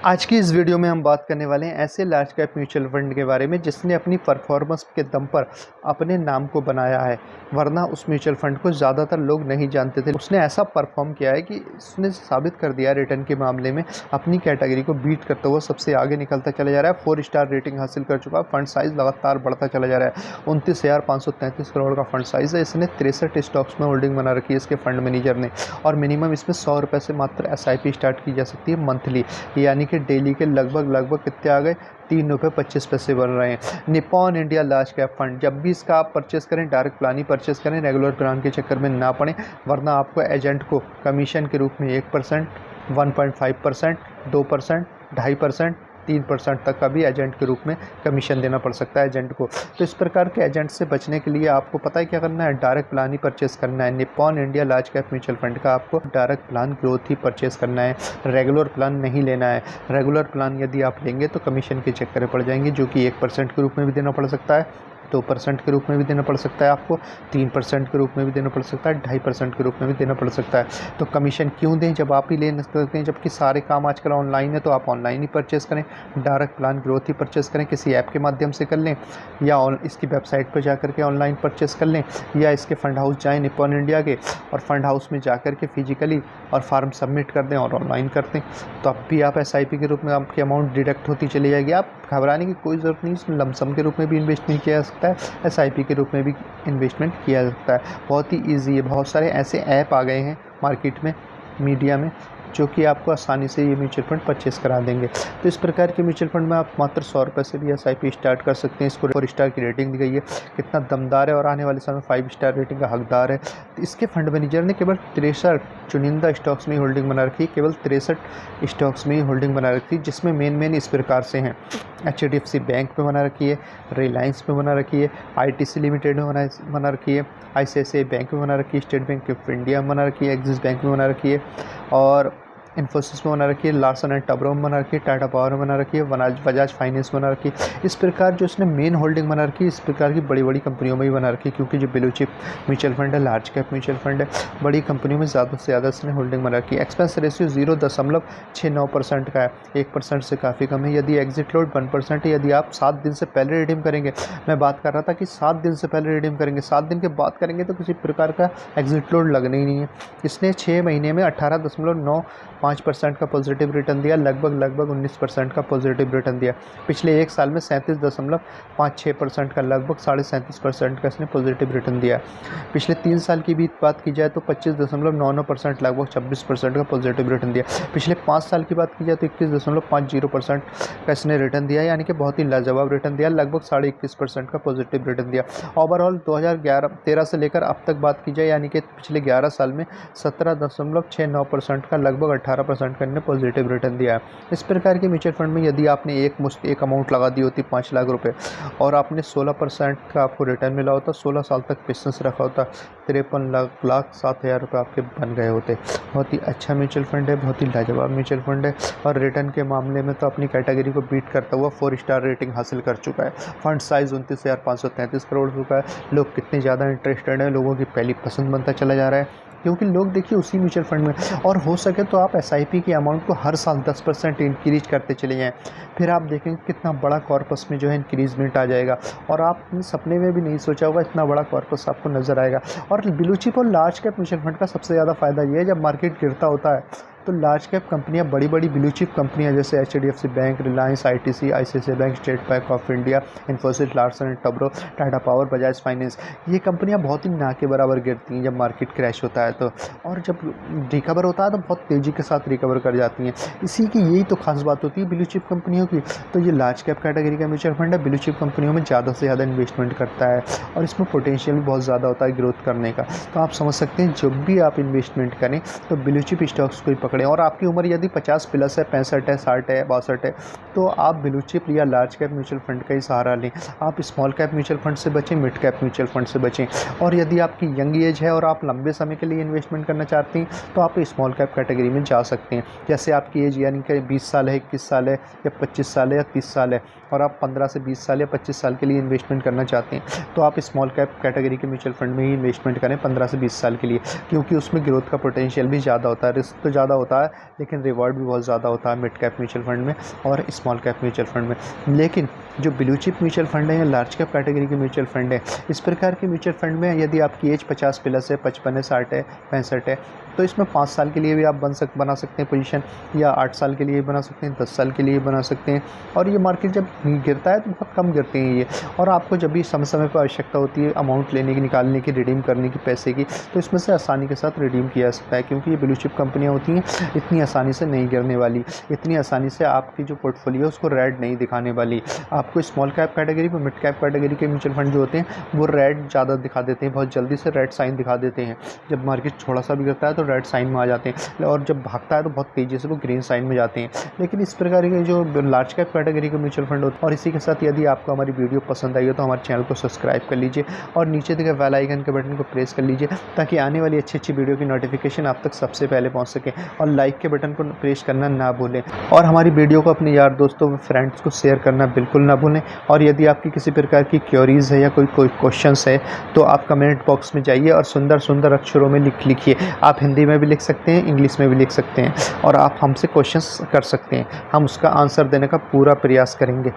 आज की इस वीडियो में हम बात करने वाले हैं ऐसे लार्ज कैप म्यूचुअल फंड के बारे में जिसने अपनी परफॉर्मेंस के दम पर अपने नाम को बनाया है, वरना उस म्यूचुअल फंड को ज़्यादातर लोग नहीं जानते थे। उसने ऐसा परफॉर्म किया है कि उसने साबित कर दिया रिटर्न के मामले में अपनी कैटेगरी को बीट करते हुए सबसे आगे निकलता चला जा रहा है। 4 स्टार रेटिंग हासिल कर चुका है। फंड साइज़ लगातार बढ़ता चला जा रहा है। 29,533 करोड़ का फंड साइज़ है। इसने 63 स्टॉक्स में होल्डिंग बना रखी है इसके फंड मैनेजर ने, और मिनिमम इसमें 100 रुपये से मात्र SIP स्टार्ट की जा सकती है मंथली, यानी कि डेली के लगभग कितने आ गए, 3 रुपये 25 पैसे बन रहे हैं। Nippon India large cap fund, जब भी इसका आप परचेस करें डायरेक्ट प्लान ही परचेस करें, रेगुलर प्लान के चक्कर में ना पड़े, वरना आपको एजेंट को कमीशन के रूप में 1%, 1.5%, 2%, 2.5%, 3% तक का भी एजेंट के रूप में कमीशन देना पड़ सकता है एजेंट को। तो इस प्रकार के एजेंट से बचने के लिए आपको पता है क्या करना है, डायरेक्ट प्लान ही परचेस करना है। Nippon India large cap mutual fund का आपको डायरेक्ट प्लान ग्रोथ ही परचेस करना है, रेगुलर प्लान नहीं लेना है। रेगुलर प्लान यदि आप लेंगे तो कमीशन के चक्कर में पड़ जाएंगे, जो कि 1% के रूप में भी देना पड़ सकता है, 2% के रूप में भी देना पड़ सकता है आपको, 3% के रूप में भी देना पड़ सकता है, 2.5% के रूप में भी देना पड़ सकता है। तो कमीशन क्यों दें जब आप ही ले सकते हैं, जबकि सारे काम आजकल ऑनलाइन है। तो आप ऑनलाइन ही परचेस करें, डायरेक्ट प्लान ग्रोथ ही परचेस करें, किसी ऐप के माध्यम से कर लें, या इसकी वेबसाइट पर जाकर के ऑनलाइन परचेस कर लें, या इसके फंड हाउस जाएँ निप्पॉन इंडिया के, और फंड हाउस में जाकर के फिजिकली और फॉर्म सबमिट कर दें और ऑनलाइन कर दें। तो अब भी आप SIP के रूप में आपकी अमाउंट डिडक्ट होती चली जाएगी। आप घबराने की कोई ज़रूरत नहीं, इसमें लमसम के रूप में भी इन्वेस्टमेंट किया जा सकता है, SIP के रूप में भी इन्वेस्टमेंट किया जा सकता है। बहुत ही ईजी है। बहुत सारे ऐसे ऐप आ गए हैं मार्केट में, मीडिया में, जो कि आपको आसानी से ये म्यूचुअल फंड परचेस करा देंगे। तो इस प्रकार के म्यूचुअल फंड में आप मात्र 100 रुपये से भी SIP स्टार्ट कर सकते हैं। इसको 4 स्टार की रेटिंग दी गई है, कितना दमदार है, और आने वाले समय 5 स्टार रेटिंग का हकदार है। तो इसके फंड मैनेजर ने केवल 63 चुनिंदा स्टॉक्स में ही होल्डिंग बना रखी है, केवल 63 स्टॉक्स में ही होल्डिंग बना रखी है, जिसमें मेन इस प्रकार से हैं। HDFC बैंक में बना रखी है, रिलायंस में बना रखी है, ITC लिमिटेड में बना रखी है, ICICI बैंक में बना रखी है, स्टेट बैंक ऑफ इंडिया में बना रखी है, एक्सिस बैंक में बना रखी है, और इन्फोसिस में बना रखी है, लार्सन एंड टब्रो में बना रखी है, टाटा पावर में बना रखी है, बजाज फाइनेंस में बना रखी है। इस प्रकार जो इसने मेन होल्डिंग बना रखी है, इस प्रकार की बड़ी कंपनियों में ही बना रखी है, क्योंकि जो ब्लू चिप म्यूचुअल फंड है, लार्ज कैप म्यूचुअल फंड है, बड़ी कंपनियों में ज़्यादा से ज़्यादा इसने होल्डिंग बना रखी है। एक्सपेंस रेशियो 0.69% का है, 1% से काफ़ी कम है। यदि एग्जिट लोड 1% है, यदि आप 7 दिन से पहले रिडीम करेंगे, मैं बात कर रहा था कि 7 दिन से पहले रिडीम करेंगे, 7 दिन के बाद करेंगे तो किसी प्रकार का एग्जिट लोड लगना ही नहीं है। इसने 6 महीने में 18.95% का पॉजिटिव रिटर्न दिया, लगभग 19% का पॉजिटिव रिटर्न दिया। पिछले 1 साल में 37.56% का, लगभग 37.5% का इसने पॉजिटिव रिटर्न दिया। पिछले 3 साल की भी बात की जाए तो 25.99%, लगभग 26% का पॉजिटिव रिटर्न दिया। पिछले 5 साल की बात की जाए तो 21.50% का इसने रिटर्न दिया, यानी कि बहुत ही लाजवाब रिटर्न दिया, लगभग 21.5% का पॉजिटिव रिटर्न दिया। ओवरऑल 2013 से लेकर अब तक बात की जाए, यानी कि पिछले 11 साल में 17.69% का, लगभग 18% का पॉजिटिव रिटर्न दिया है। इस प्रकार के म्यूचुअल फंड में यदि आपने एक अमाउंट लगा दी होती 5 लाख रुपए, और आपने 16% का आपको रिटर्न मिला होता, 16 साल तक पेशेंस रखा होता, 53,07,000 रुपये आपके बन गए होते। बहुत ही अच्छा म्यूचुअल फंड है, बहुत ही लाजवाब म्यूचुअल फंड है, और रिटर्न के मामले में तो अपनी कैटेगरी को बीट करता हुआ 4 स्टार रेटिंग हासिल कर चुका है। फंड साइज़ 29,533 करोड़ चुका है। लोग कितने ज़्यादा इंटरेस्टेड हैं, लोगों की पहली पसंद बनता चला जा रहा है, क्योंकि लोग देखिए उसी म्यूचुअल फंड में, और हो सके तो आप SIP की अमाउंट को हर साल 10% इंक्रीज करते चले जाएँ। फिर आप देखेंगे कितना बड़ा कॉर्पस में जो है इंक्रीजमेंट आ जाएगा, और आपने सपने में भी नहीं सोचा होगा इतना बड़ा कॉर्पस आपको नज़र आएगा। और ब्लू चिप और लार्ज कैप म्यूचुअल फंड का सबसे ज़्यादा फ़ायदा ये है, जब मार्केट गिरता होता है तो लार्ज कैप कंपनियां, बड़ी ब्लू चिप कंपनियां जैसे HDFC bank, Reliance, ITC, ICICI bank, state bank of India, Infosys, Larsen and Toubro, Tata power, Bajaj finance, ये कंपनियां बहुत ही ना के बराबर गिरती हैं जब मार्केट क्रैश होता है तो, और जब रिकवर होता है तो बहुत तेज़ी के साथ रिकवर कर जाती हैं। इसी की यही तो खास बात होती है ब्लू चिप कंपनियों की। तो ये लार्ज कैप कैटेगरी का म्यूचुअल फंड है, ब्लू चिप कंपनियों में ज़्यादा से ज़्यादा इन्वेस्टमेंट करता है, और इसमें पोटेंशियल भी बहुत ज़्यादा होता है ग्रोथ करने का। तो आप समझ सकते हैं जब भी आप इन्वेस्टमेंट करें तो ब्लू चिप स्टॉक्स को ही पकड़ें, और आपकी उम्र यदि 50 प्लस है, 65 है, 60 है, 62 है, तो आप ब्लू चिप या लार्ज कैप म्यूचुअल फंड का ही सहारा लें। आप स्मॉल कैप म्यूचुअल फंड से बचें, मिड कैप म्यूचुअल फंड से बचें। और यदि आपकी यंग एज है और आप लंबे समय के लिए इन्वेस्टमेंट करना चाहते हैं तो आप स्मॉल कैप कैटेगरी में जा सकते हैं। जैसे आपकी एज यानी कि 20 साल है, 21 साल है, या 25 साल है, या 30 साल है, और आप 15 से 20 साल या 25 साल के लिए इन्वेस्टमेंट करना चाहते हैं तो आप स्मॉल कैप कैटेगरी के म्यूचुअल फंड में ही इन्वेस्टमेंट करें 15 से 20 साल के लिए, क्योंकि उसमें ग्रोथ का पोटेंशियल भी ज़्यादा होता है, रिस्क तो ज़्यादा होता है, लेकिन रिवॉर्ड भी बहुत ज़्यादा होता है मिड कैप म्यूचुअल फंड में और स्मॉल कैप म्यूचुअल फंड में। लेकिन जो ब्लू चिप म्यूचुअल फंड है या लार्ज कैप कैटेगरी के म्यूचुअल फंड है, इस प्रकार के म्यूचुअल फंड में यदि आपकी एज 50 प्लस है, 55 है, 60 है, 65 है, तो इसमें 5 साल के लिए भी आप बना सकते हैं पोजीशन, या 8 साल के लिए बना सकते हैं, 10 साल के लिए बना सकते हैं। और ये मार्केट जब गिरता है तो बहुत कम गिरते हैं ये, और आपको जब भी समय समय पर आवश्यकता होती है अमाउंट लेने की, निकालने की, रिडीम करने की पैसे की, तो इसमें से आसानी के साथ रिडीम किया जा सकता है, क्योंकि ये ब्लू चिप कंपनियाँ होती हैं, इतनी आसानी से नहीं गिरने वाली, इतनी आसानी से आपकी जो पोर्टफोलियो है उसको रेड नहीं दिखाने वाली। आपको स्मॉल कैप कैटेगरी में, मिड कैप कैटेगरी के म्यूचुअल फंड जो होते हैं वो रेड ज़्यादा दिखा देते हैं, बहुत जल्दी से रेड साइन दिखा देते हैं। जब मार्केट थोड़ा सा भी गिरता है तो रेड साइन में आ जाते हैं, और जब भागता है तो बहुत तेज़ी से वो ग्रीन साइन में जाते हैं। लेकिन इस प्रकार के जो लार्ज कैप कैटेगरी के म्यूचुअल फंड होते हैं। और इसी के साथ यदि आपको हमारी वीडियो पसंद आई हो तो हमारे चैनल को सब्सक्राइब कर लीजिए और नीचे दिखे बेल आइकन के बटन को प्रेस कर लीजिए, ताकि आने वाली अच्छी वीडियो की नोटिफिकेशन आप तक सबसे पहले पहुंच सके। और लाइक के बटन को प्रेस करना ना भूलें, और हमारी वीडियो को अपने यार दोस्तों फ्रेंड्स को शेयर करना बिल्कुल ना भूलें। और यदि आपकी किसी प्रकार की क्वेरीज़ है या कोई क्वेश्चंस है तो आप कमेंट बॉक्स में जाइए और सुंदर सुंदर अक्षरों में लिखिए। आप हिंदी में भी लिख सकते हैं, इंग्लिश में भी लिख सकते हैं, और आप हमसे क्वेश्चंस कर सकते हैं। हम उसका आंसर देने का पूरा प्रयास करेंगे।